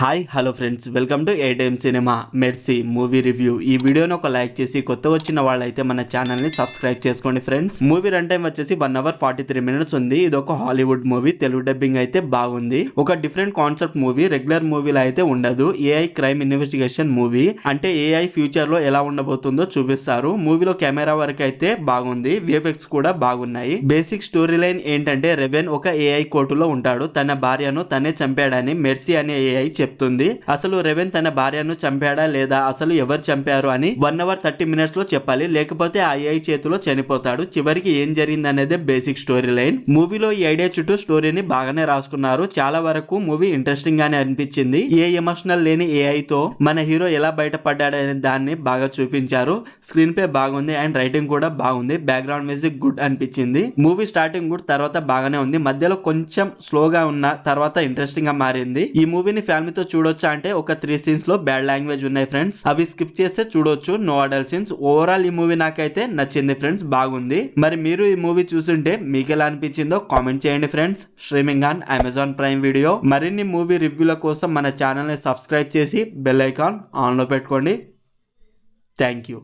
Hi hello friends, welcome to ATM cinema mercy movie review. ఈ వీడియోని ఒక like చేసి కొత్త వచ్చిన వాళ్ళైతే మన ఛానల్ ని సబ్స్క్రైబ్ చేసుకోండి ఫ్రెండ్స్. మూవీ రన్ టైం వచ్చేసి 1 hour 43 minutes ఉంది. ఇది ఒక హాలీవుడ్ మూవీ, తెలుగు డబ్బింగ్ అయితే బాగుంది. ఒక డిఫరెంట్ కాన్సెప్ట్ మూవీ, రెగ్యులర్ మూవీలో అయితే ఉండదు. ఏఐ క్రైమ్ ఇన్వెస్టిగేషన్ మూవీ, అంటే ఏఐ ఫ్యూచర్ లో ఎలా ఉండబోతుందో చూపిస్తారు. మూవీలో కెమెరా వర్క్ అయితే బాగుంది, విఎఫ్ఎక్స్ కూడా బాగున్నాయి. బేసిక్ స్టోరీ లైన్ ఏంటంటే, రెవెన్ ఒక ఏఐ కోర్టులో ఉంటాడు. తన భార్యను తనే చంపాడని మెర్సీ అనే ఏఐ చెప్తుంది. అసలు రెవెన్ తన భార్యను చంపాడా లేదా, అసలు ఎవరు చంపారు అని 1 hour 30 minutes లో చెప్పాలి, లేకపోతే ఆ ఏఐ చేతిలో చనిపోతాడు. చివరికి ఏం జరిగింది అనేది బేసిక్ స్టోరీ లైన్. మూవీలో ఈ ఐడియా చుట్టూ స్టోరీని బాగానే రాసుకున్నారు. చాలా వరకు మూవీ ఇంట్రెస్టింగ్ గానే అనిపించింది. ఏ ఎమోషనల్ లేని ఏఐ తో మన హీరో ఎలా బయటపడ్డాడనే దాన్ని బాగా చూపించారు. స్క్రీన్ ప్లే బాగుంది అండ్ రైటింగ్ కూడా బాగుంది. బ్యాక్గ్రౌండ్ మ్యూజిక్ గుడ్ అనిపించింది. మూవీ స్టార్టింగ్ గుడ్, తర్వాత బాగానే ఉంది. మధ్యలో కొంచెం స్లోగా ఉన్న తర్వాత ఇంట్రెస్టింగ్ గా మారింది. ఈ మూవీని ఫ్యామిలీతో చూడొచ్చా అంటే ఒక 3 scenes లో బ్యాడ్ లాంగ్వేజ్ ఉన్నాయి ఫ్రెండ్స్, అవి స్కిప్ చేస్తే చూడొచ్చు. No adult scenes. ఓవరాల్ ఈ మూవీ నాకైతే నచ్చింది ఫ్రెండ్స్, బాగుంది. మరి మీరు ఈ మూవీ చూసుంటే మీకు ఎలా అనిపించిందో కామెంట్ చేయండి friends. Streaming on Amazon prime video. మరిన్ని మూవీ రివ్యూల కోసం మన ఛానల్ ని సబ్స్క్రైబ్ చేసి బెల్ ఐకాన్ ఆన్ లో పెట్టుకోండి. Thank you.